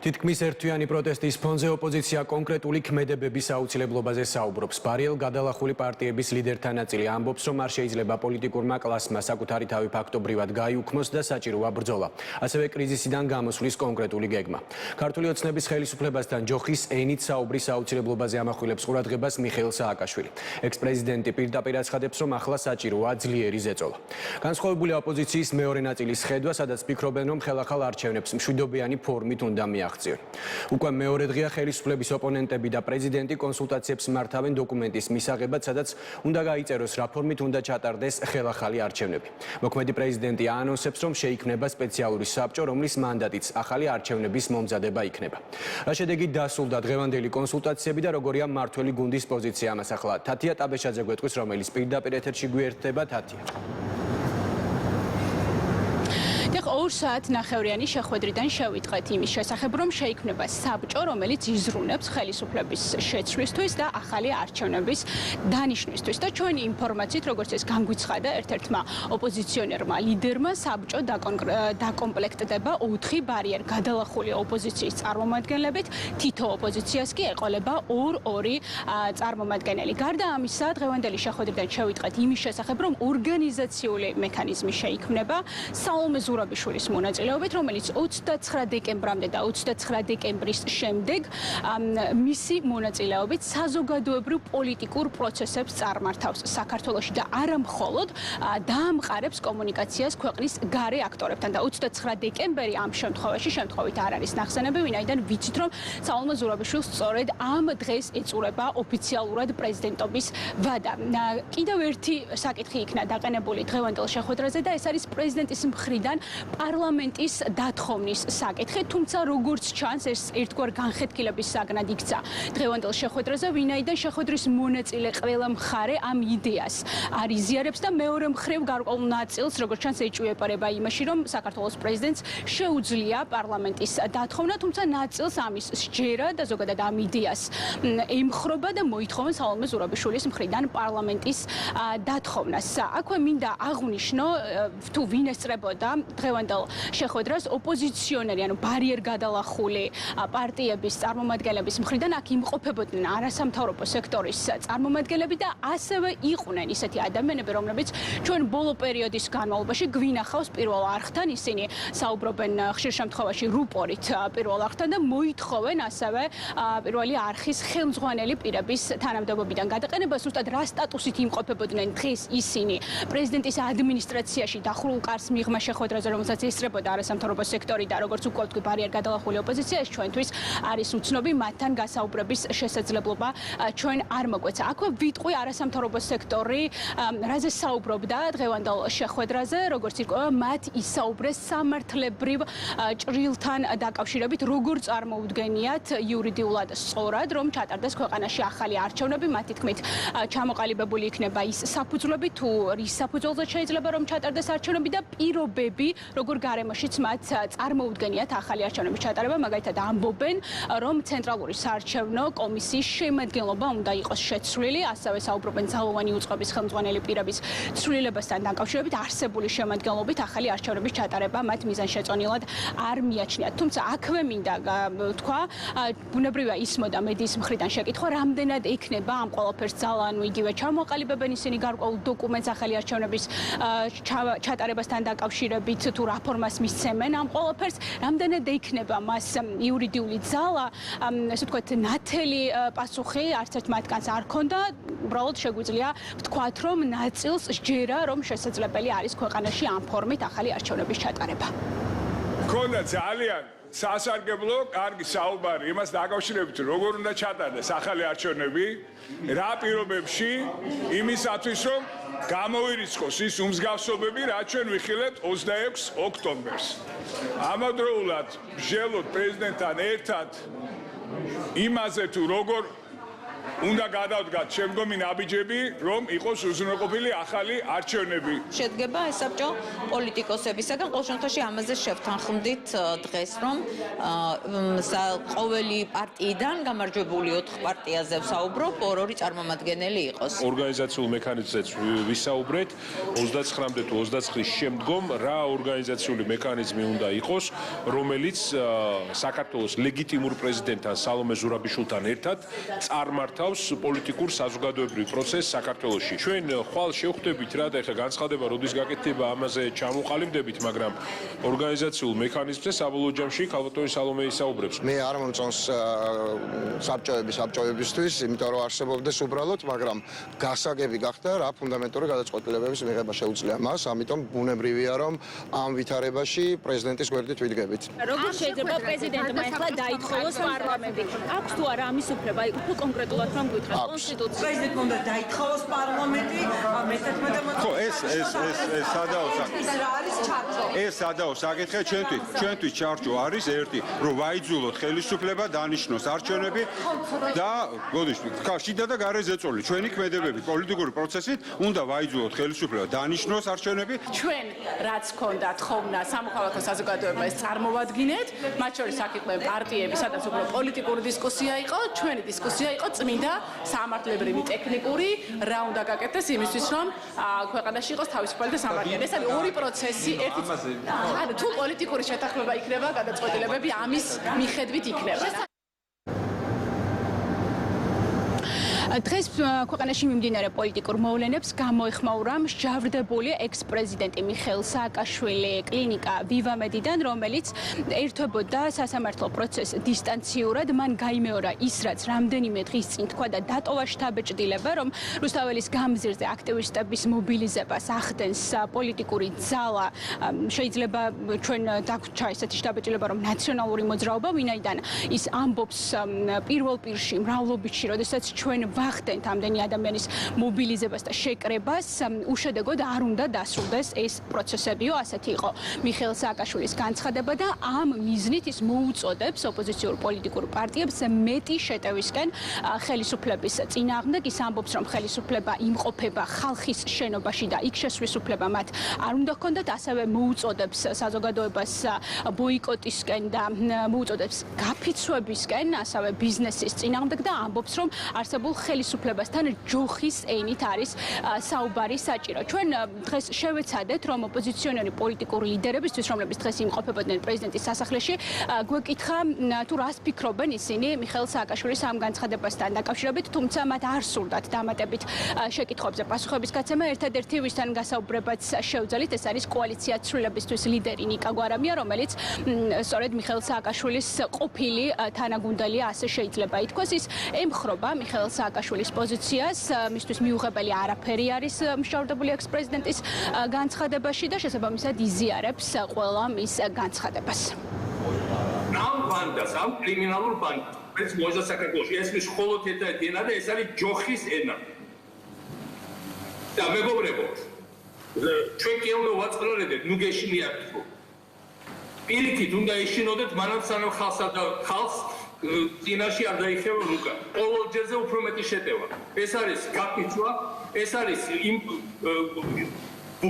თითქმის ერთთვიანი პროტესტის ფონზე ოპოზიცია კონკრეტული ქმედებების აუცილებლობაზე საუბრობს. ბარიელ გადალახული პარტიების ლიდერთა ნაწილი ამბობს, რომ არ შეიძლება პოლიტიკურმა კლასმა საკუთარი თავი ფაქტობრივად გაიუქმოს და საჭიროა ბრძოლა. ასევე კრიზისიდან გამოსვლის კონკრეტული გეგმა. ქართული ოცნების ხელისუფლებასთან ჯოხის ენით საუბრის აუცილებლობაზე ამახვილებს ყურადღებას მიხეილ სააკაშვილი. ექს-პრეზიდენტი პირდაპირ აცხადებს, რომ ახლა საჭიროა ძლიერი ზეწოლა. განსხვავებულია ოპოზიციის მეორე ნაწილის ხედვა, სადაც ფიქრობენ, რომ ხელახალ არჩევნებს მშვიდობიანი ფორმით უნდა მიაღწიონ. უკვე მეორე დღეა ხელისუფლების ოპონენტები და პრეზიდენტი კონსულტაციებს მართავენ დოკუმენტის მისაღებად, სადაც უნდა გაიწეროს რა ფორმით უნდა ჩატარდეს ხელახალი არჩევნები. მოქმედი პრეზიდენტი აანონსებს, რომ შეიქმნება სპეციალური საბჭო, რომლის მანდატიც ახალი არჩევნების მომზადება იქნება. რა შედეგით დასრულდა დღევანდელი კონსულტაციები და როგორია მმართველი გუნდის პოზიცია ამას ახლა თათია ტაბეშაძე გვეტყვის, რომელიც პირდაპირ ეთერში გვერდება. თათია. 2 საათნახევრიანი შეხვედრიდან შევიტყეთ იმის შესახებ, რომ შეიქმნება საბჭო, რომელიც იზრუნებს ხელისუფლების შეცვლისთვის და ახალი არჩევნების დანიშვნისთვის. და ჩვენი ინფორმაციით, როგორც ეს განგვიცხადა ერთ-ერთმა ოპოზიციონერმა ლიდერმა, საბჭო დაკომპლექტდება 4 ბარიერ გადალახული ოპოზიციის წარმომადგენლებით, თითო ოპოზიციას კი ეყოლება 2 წარმომადგენელი. გარდა ამისა, დღევანდელი შეხვედრიდან შევიტყეთ იმის შესახებ, რომ ორგანიზაციული მექანიზმი შეიქმნება საოლმე ზურაბიშვილის მონაწილეობით, რომელიც 29 დეკემბრამდე და 29 დეკემბრის შემდეგ მისი მონაწილეობით საზოგადოებრივ პოლიტიკურ პროცესებს წარმართავს საქართველოში და არა მხოლოდ დაამყარებს კომუნიკაციას ქვეყნის გარე აქტორებთან და 29 დეკემბერი ამ შემთხვევით არ არის ნახსენები, ვინაიდან ვიცით, რომ საოლმე ზურაბიშვილს სწორედ ამ დღეს ეწურება ოფიციალურად პრეზიდენტობის ვადა. კიდევ ერთი საკითხი იქნა დაყენებული დღევანდელ შეხვედრაზე და ეს არის პრეზიდენტის მხრიდან პარლამენტის დათხოვნის საკითხი, თუმცა როგორც ჩანს, ეს ერთგვარ განხეთქილების საგნად იქცა დღევანდელ შეხვედრაზე, ვინაიდან შეხვედრის მონაწილე ყველა მხარე ამ იდეას არ იზიარებს და მეორე მხრივ გარკვეულ ნაწილს, როგორც ჩანს, ეჭვიეპარება იმაში, რომ საქართველოს პრეზიდენტს შეუძლია პარლამენტის დათხოვნა, თუმცა ნაწილს ამის სჯერა და ზოგადად ამ იდეას ემხრობა და მოითხოვენ საოლმე ზურაბიშვილის მხრიდან პარლამენტის დათოვნას. აქვე მინდა აღვნიშნო, თუ ვინ ესწრებოდა დღევანდელ შეხვედრას, ოპოზიციონერი, ანუ ბარიერ გადალახული პარტიების წარმომადგენლების მხრიდან აქ იმყოფებოდნენ არასამთავრობო სექტორის წარმომადგენლები და ასევე იყვნენ ისეთი ადამიანები, რომლებიც ჩვენ ბოლო პერიოდის განმავლობაში გვინახავს პირველ არხთან, ისინი საუბრობენ ხშირ შემთხვევაში რუპორით პირველ არხთან და მოითხოვენ ასევე პირველი არხის ხელმძღვანელი პირების თანამდებობიდან გადაყენებას. ზუსტად რა სტატუსით იმყოფებოდნენ დღეს ისინი პრეზიდენტის ადმინისტრაციაში დახურულ კარს მიღმა შეხვედრაზე, რომელსაც ესწრებოდა არასამთავრობო სექტორი და როგორც უკვე ვთქვი, ბარიერ გადალახული ოპოზიცია, ეს ჩვენთვის არის უცნობი, მათთან გასაუბრების შესაძლებლობა ჩვენ არ მოგვეცა. აქვე ვიტყვი არასამთავრობო სექტორი რაზე საუბრობდა დღევანდელ შეხვედრაზე, როგორც ირკვევა, მათ ისაუბრეს სამართლებრივ ჭრილთან დაკავშირებით, როგორ წარმოუდგენიათ იურიდიულად სწორად, რომ ჩატარდეს ქვეყანაში ახალი არჩევნები, მათი თქმით, ჩამოყალიბებული იქნება ის საფუძვლები, თუ რის საფუძველზე შეიძლება რომ ჩატარდეს არჩევნები და პირობები, როგორ გარემოშიც მათ წარმოუდგენიათ ახალი არჩევნების ჩატარება. მაგალითად ამბობენ, რომ ცენტრალური საარჩევნო კომისიის შემადგენლობა უნდა იყოს შეცვლილი, ასევე საუბრობენ ძალოვანი უწყების ხელმძღვანელი პირების ცვლილებასთან დაკავშირებით, არსებული შემადგენლობით ახალი არჩევნების ჩატარება მათ მიზანშეწონილად არ მიაჩნიათ. თუმცა აქვე მინდა ვთქვა, ბუნებრივია ისმოდა მედიის მხრიდან შეკითხვა, რამდენად ექნება ამ ყველაფერს ძალა, ანუ იგივე ჩამოყალიბებენ ისინი გარკვეულ დოკუმენტს ახალი არჩევნების ჩატარებასთან დაკავშირებით, თუ რა ფორმას მისცემენ ამ ყველაფერს, რამდენად ექნება მას იურიდიული ძალა, ესე ვთქვათ, ნათელი პასუხი არც ერთ მათგანს არ ქონდა. უბრალოდ შეგვიძლია ვთქვათ, რომ ნაწილს სჯერა, რომ შესაძლებელი არის ქვეყანაში ამ ფორმით ახალი არჩევნების ჩატარება. ქონდა ძალიან სასარგებლო, კარგი საუბარი იმას დაკავშირებით, როგორ უნდა ჩატარდეს ახალი არჩევნები, რა პირობებში, იმისათვის, რომ გამოირიცხოს ის უმსგავსობები, რაც ჩვენ ვიხილეთ 26 ოქტომბერს. ამავდროულად ვსჯელოთ პრეზიდენტთან ერთად იმაზე, თუ როგორ უნდა გადავდგათ შემდგომი ნაბიჯები, რომ იყოს უზრუნველყოფილი ახალი არჩევნები. შედგება ეს საბჭო პოლიტიკოსებისაგან, ყოველ შემთხვევაში ამაზე შევთანხმდით დღეს, რომ ყოველი პარტიიდან გამარჯვებული 4 პარტიაზე ვსაუბრობ, ორი წარმომადგენელი იყოს. ორგანიზაციულ მექანიზმზეც ვისაუბრეთ 29-მდე თუ 29-ის შემდგომ რა ორგანიზაციული მექანიზმი უნდა იყოს, რომელიც საქართველოს ლეგიტიმურ პრეზიდენტთან სალომე ზურაბიშვილთან ერთად წარმართავს პოლიტიკურ საზოგადოებრივ პროცესს საქართველოში. ჩვენ ხვალ შევხვდებით რა და ეხლა განცხადება როდის გაკეთდება ამაზე ჩამოყალიბდებით, მაგრამ ორგანიზაციულ მექანიზმზე საბოლოო ჯამში ქალბატონი სალომე ისაუბრებს. მე არ მომწონს საბჭოებისთვის, იმიტომ რომ არსებობდეს უბრალოდ, მაგრამ გასაგები გახდა რა ფუნდამენტური გადაწყვეტილებების მიღება შეუძლია მას, ამიტომ ბუნებრივია რომ ამ ვითარებაში პრეზიდენტის გვერდით ვიდგებით. როგორ შეიძლება პრეზიდენტმა ახლა დაითხოვოს პარლამენტი? აქვს თუ არა ამის უფლება? უფრო კონკრეტულად რომ გითხრათ, კონსტიტუცია. პრეზიდენტმა უნდა დაითხოვოს პარლამენტი, მე-11 ხო, ეს სადაო საკითხი. ეს სადაო საკითხია ჩვენთვის ჩარჩო არის ერთი, რომ ვაიძულოთ ხელისუფლება დანიშნოს არჩევნები და შიდა და გარე ზეწოლი. ჩვენი ქმედებები პოლიტიკური პროცესით უნდა ვაიძულოთ ხელისუფლება დანიშნოს არჩევნები. ჩვენ რაც ქონდათ ხოვნა სამოქალაქო საზოგადოებას წარმოვადგინეთ, მათ შორის საკითხები პარტიები, სადაც უფრო პოლიტიკური დისკუსია იყო, ჩვენი დისკუსია იყო წმინდა სამართლებრივი ტექნიკური, რა უნდა გაკეთდეს იმისთვის, რომ ქვეყანაში იყოს თავისუფალი და სამართლიანი. ეს არის ორი პროცესი, ერთი თუ პოლიტიკური შეთანხმება იქნება, გადაწყვეტილებები ამის მიხედვით იქნება. დღეს ქვეყანაში მიმდინარე პოლიტიკურ მოვლენებს გამოეხმაურა მსჯავრდებული ექს-პრეზიდენტი მიხეილ სააკაშვილი კლინიკა ვივამედიდან, რომელიც ერთვებოდა სასამართლო პროცესს დისტანციურად. მან გაიმეორა ის, რაც რამდენიმე დღის წინ თქვა და დატოვა შთაბეჭდილება, რომ რუსთაველის გამზირზე აქტივისტების მობილიზებას ახდენს პოლიტიკური ძალა. შეიძლება ჩვენ დაგვრჩა ესეთი შთაბეჭდილება, რომ ნაციონალური მოძრაობა, ვინაიდან ის ამბობს პირველ პირში მრავლობითში, როდესაც ჩვენ ვახდენთ ამდენი ადამიანის მობილიზებას და შეკრებას, უშედეგოდ არ უნდა დასრულდეს ეს პროცესებიო, ასეთი იყო მიხეილ სააკაშვილის განცხადება და ამ მიზნით ის მოუწოდებს ოპოზიციურ პოლიტიკურ პარტიებს მეტი შეტევისკენ ხელისუფლების წინააღმდეგ. ის ამბობს, რომ ხელისუფლება იმყოფება ხალხის შენობაში და იქ შესვლის უფლება მათ არ უნდა ჰქონდათ, ასევე მოუწოდებს საზოგადოებას ბოიკოტისკენ და მოუწოდებს გაფიცვებისკენ, ასევე ბიზნესის წინააღმდეგ და ამბობს, რომ არსებულ ხელისუფლებასთან ჯოხის ენით არის საუბარი საჭირო. ჩვენ დღეს შევეცადეთ, რომ ოპოზიციონერი პოლიტიკური ლიდერებისთვის, რომლებიც დღეს იმყოფებოდნენ პრეზიდენტის სასახლეში, გვეკითხა თუ რას ფიქრობენ ისინი მიხეილ სააკაშვილის ამ განცხადებასთან დაკავშირებით, თუმცა მათ არ სურდათ დამატებით შეკითხვებზე პასუხების გაცემა. ერთადერთი ვისთან გასაუბრებაც შევძელით, ეს არის კოალიცია ცვლილებისთვის ლიდერი ნიკა გვარამია, რომელიც სწორედ მიხეილ სააკაშვილის ყოფილი თანაგუნდელია, ასე შეიძლება ითქვას. ის ემხრობა მიხეილ სააკაშვილის პოზიციას, მისთვის მიუღებელი არაფერი არის მსჯავრდებული ექს-პრეზიდენტის განცხადებაში და შესაბამისად იზიარებს ყველა მის განცხადებას. ამ ბანდას, ამ კრიმინალურ ბანდას, ეს მოჟდა საქართველოში, ეს მის მხოლოდ ერთადერთი ენა და ეს არის ჯოხის ენა. და მეგობრებო, ჩვენ კი უნდა ვაწყლორებდეთ, ნუ გეშინიათ ხო. პირიქით უნდა ეშინოდეთ მანამ სანამ ხალხს წინაში არ დაიხევა რუკა. ყოველ ჯერზე უფრო მეტი შეტევა. ეს არის გაფიცვა, ეს არის იმ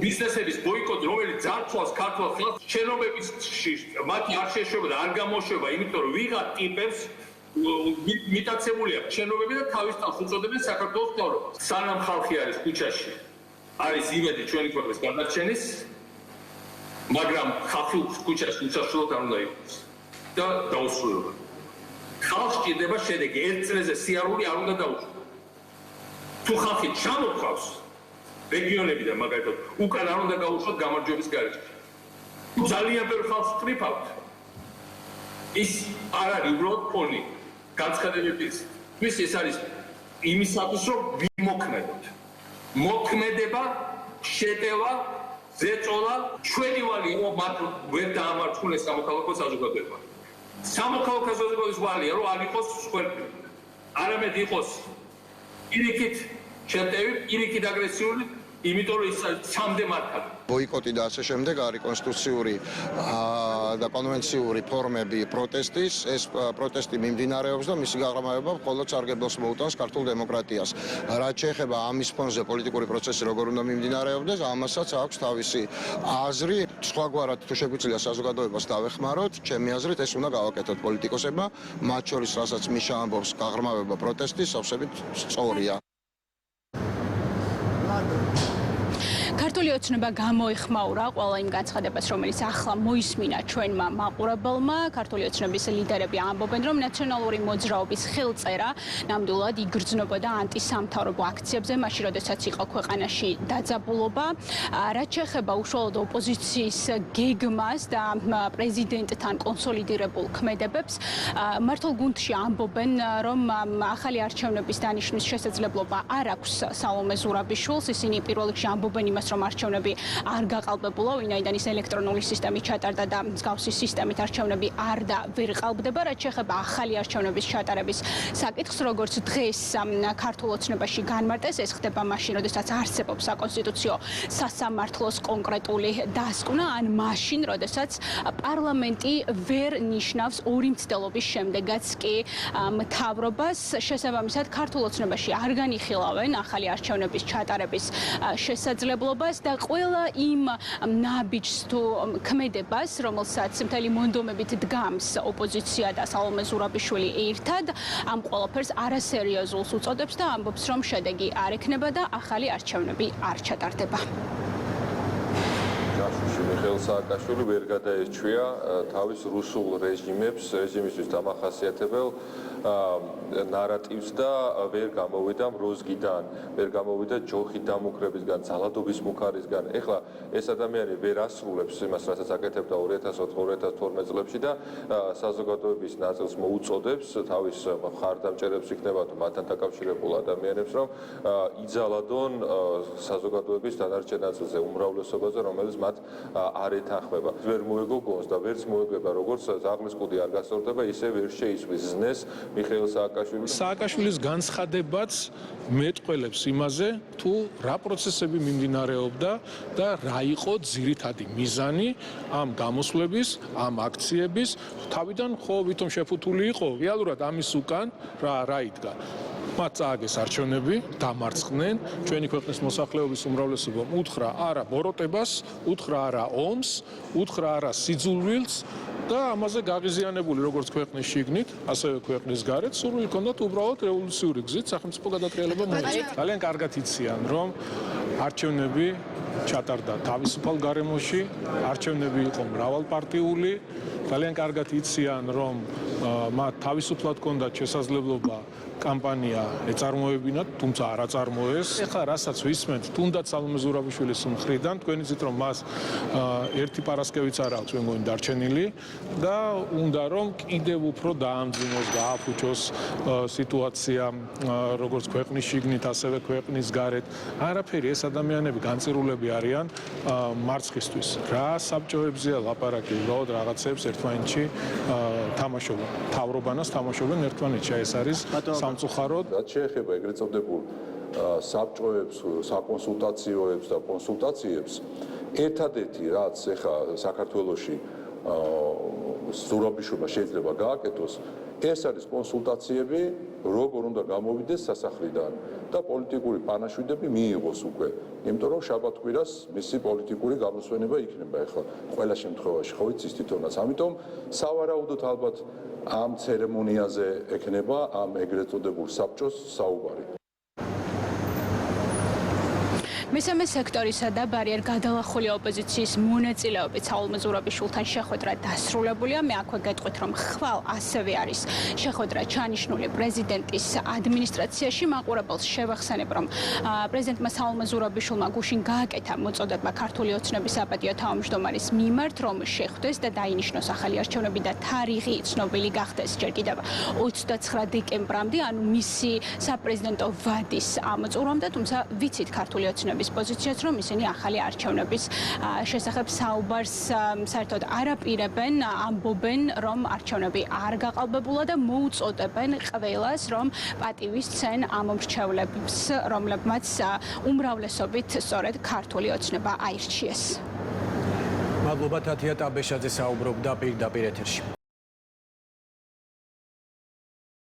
ბიზნესების ბოიკოტი, რომელიც ძარცვას ქართულ ხალხს, შენობების მათი არ შეშვება და არ გამოშვება, იმიტომ რომ ვიღა ტიპებს მიტაცებულია შენობები და თავის თავს უწოდებენ საქართველოს მთავრობას. სანამ ხალხი არის ქუჩაში, არის იმედი ჩვენი ქვეყნის გადარჩენის, მაგრამ ხალხი ქუჩაში უსაშვილოდ არ უნდა იყოს და დაუსრულებლად. ხალხს ჭირდება შედეგი, ერთ წრეზე სიარული არ უნდა დაუშვათ. თუ ხალხი ჩამოთქვავს რეგიონებიდან მაგალითად, უკან არ უნდა გაუშვათ გამარჯვების გარეშე. ძალიან ბევრ ხალხს ვკრიფავთ. ის არ არის უბრალოდ ფონი, განცხადებების. ეს არის იმისათვის, რომ ვიმოქმედოთ. მოქმედება, შეტევა, ზეწოლა, ჩვენი ვალია, რომ მათ ვერ დაამარცხუნეს სამოქალაქო საზოგადოება. სამოქალაქო საზოგადოების ვალია, რომ არ იყოს სხვერპლი. არამედ იყოს პირიქით შეტევი, პირიქით აგრესიული, იმიტომ რომ ის სამდე მართალი. ბოიკოტი და ასე შემდეგ არის კონსტიტუციური და კონვენციური ფორმები პროტესტის, ეს პროტესტი მიმდინარეობს და მისი გაღრმავება მხოლოდ სარგებლოს მოუტანს ქართულ დემოკრატიას. რაც შეეხება ამის ფონზე პოლიტიკური პროცესი როგორ უნდა მიმდინარეობდეს, ამასაც აქვს თავისი აზრი. სხვაგვარად თუ შეგვიძლია საზოგადოებას დავეხმაროთ, ჩემი აზრით ეს უნდა გავაკეთოთ პოლიტიკოსებმა, მათ შორის რასაც მიშა ამბობს, გაღრმავება პროტესტის სავსებით სწორია. ქართული ოცნება გამოიხმაურა ყველა იმ განცხადებას, რომელიც ახლა მოისმინა ჩვენმა მაყურებელმა. ქართული ოცნების ლიდერები ამბობენ, რომ ნაციონალური მოძრაობის ხელწერა ნამდვილად იგრძნობოდა ანტისამთავრობო აქციებზე, მაშინ როდესაც იყო ქვეყანაში დაძაბულობა. რაც შეეხება უშუალოდ ოპოზიციის გეგმას და პრეზიდენტთან კონსოლიდირებულ ქმედებებს, მართლ გუნდში ამბობენ, რომ ახალი არჩევნების დანიშნვის შესაძლებლობა არ აქვს სალომე ზურაბიშვილს. ისინი პირველ რიგში ამბობენ იმას, რომ არჩევნები არ გაყალბებულა, ვინაიდან ის ელექტრონული სისტემით ჩატარდა და მსგავსი სისტემით არჩევნები არ და ვერ ყალბდება. რაც შეეხება ახალი არჩევნების ჩატარების საკითხს, როგორც დღეს ქართულ ოცნებაში განმარტეს, ეს ხდება მაშინ, როდესაც არსებობს საკონსტიტუციო სასამართლოს კონკრეტული დასკვნა, ან მაშინ, როდესაც პარლამენტი ვერ ნიშნავს ორი მცდელობის შემდეგაც კი მთავრობას. შესაბამისად, ქართულ ოცნებაში არ განიხილავენ ახალი არჩევნების ჩატარების შესაძლებლობას და ყველა იმ ნაბიჯს თუ ქმედებას, რომელსაც მთელი მონდომებით დგამს ოპოზიცია და სალომე ზურაბიშვილი ერთად, ამ ყველაფერს არასერიოზულს უწოდებს და ამბობს, რომ შედეგი არ ექნება და ახალი არჩევნები არ ჩატარდება. ჯაშუში მიხეილ სააკაშვილი ვერ გადაეჩვია თავის რუსულ რეჟიმისთვის დამახასიათებელ ნარატივს და ვერ გამოვიდა მროზგიდან, ვერ გამოვიდა ჯოხით დამუკრებისგან, ძალადობის მუქარისგან. ეხლა ეს ადამიანი ვერ ასრულებს იმას, რასაც აკეთებდა 2004-2012 წლებში და საზოგადოების ნაწილს მოუწოდებს, თავის მხარდამჭერებს იქნება თუ მათთან დაკავშირებულ ადამიანებს, რომ იძალადონ საზოგადოების დანარჩენ ნაწილზე, უმრავლესობაზე, რომელიც მათ არ ეთანხმება. ვერ მოეგო გონს და ვერც მოეგება, როგორც ზაღლის კუდი არ გასწორდება, ისე ვერ შეისვრის ზნეს მიხეილ სააკაშვილის განცხადებაც მეტყველებს იმაზე, თუ რა პროცესები მიმდინარეობდა და რა იყო ძირითადი მიზანი ამ გამოსვლების, ამ აქციების. თავიდან ხო ვითომ შეფუთული იყო, რეალურად ამის უკან რა იდგა. მათ წააგეს არჩევნები, დამარცხდნენ, ჩვენი ქვეყნის მოსახლეობის უმრავლესობამ უთხრა არა ბოროტებას, უთხრა არა ომს, უთხრა არა სიძულვილს და ამაზე გაღიზიანებული როგორც ქვეყნის შიგნით, ასევე ქვეყნის გარეთ, სურვილი ჰქონდათ უბრალოდ რევოლუციური გზით სახელმწიფო გადატრიალება მოეწყოთ. ძალიან კარგად იციან, რომ არჩევნები ჩატარდა თავისუფალ გარემოში, არჩევნები იყო მრავალპარტიული, ძალიან კარგად იციან, რომ მათ თავისუფლად ჰქონდათ შესაძლებლობა კამპანია ეწარმოებინათ, თუმცა არ აწარმოეს. ეხლა რასაც ვისმენთ, თუნდაც სალომე ზურაბიშვილის მხრიდან, თქვენი იცით, რომ მას ერთი პარასკევიც არ აქვს, მე მგონი დარჩენილი და უნდა რომ კიდევ უფრო დაამძიმოს, გააფუჭოს სიტუაცია, როგორც ქვეყნის შიგნით, ასევე ქვეყნის გარეთ. არაფერი, ეს ადამიანები განწირულები არიან მარცხისთვის. რა საბჭოებზეა ლაპარაკი, უბრალოდ რაღაცებს ერთმანეთში თამაშობენ. თავრობანას თამაშობენ ერთმანეთში, ეს არის სამწუხაროდ. რაც შეეხება ეგრეთ წოდებულ საბჭოებს, საკონსულტაციოებს და კონსულტაციებს, ერთადერთი რაც ეხა საქართველოში ზურაბიშვილმა შეიძლება გააკეთოს, ეს არის კონსულტაციები, როგორ უნდა გამოვიდეს სასახლიდან და პოლიტიკური პანაშვიდები მიიღოს უკვე. იმიტომ რომ შაბათ-კვირას მისი პოლიტიკური გამოსვენება იქნება ეხლა ყველა შემთხვევაში, ხო იცის თვითონაც. ამიტომ სავარაუდოდ ალბათ ამ ცერემონიაზე ექნება ამ ეგრეთ წოდებულ საბჭოს საუბარი. მესამე სექტორისა და ბარიერ გადალახული ოპოზიციის მონაწილეობით სალომე ზურაბიშვილთან შეხვედრა დასრულებულია. მე აქვე გეტყვით, რომ ხვალ ასევე არის შეხვედრა ჩანიშნული პრეზიდენტის ადმინისტრაციაში. მაყურებელს შევახსენებ, რომ პრეზიდენტმა სალომე ზურაბიშვილმა გუშინ გააკეთა მოწოდება ქართული ოცნების საპატიო თავმჯდომარის მიმართ, რომ შეხვდეს და დაინიშნოს ახალი არჩევნები და თარიღი ცნობილი გახდეს ჯერ კიდევ 29 დეკემბრამდე, ანუ მისი საპრეზიდენტო ვადის ამოწურვამდე, თუმცა ვიცით ქართული ოცნების პოზიციაც, რომ ისინი ახალი არჩევნების შესახებ საუბარს საერთოდ არ აპირებენ, ამბობენ, რომ არჩევნები არ გაყალბებულა და მოუწოდებენ ყველას, რომ პატივისცენ ამ მრჩევლებს, რომლებმაც უმრავლესობით სწორედ ქართული ოცნება აირჩიეს. მადლობა თათია ტაბეშაძე საუბრობდა პირდაპირ ეთერში.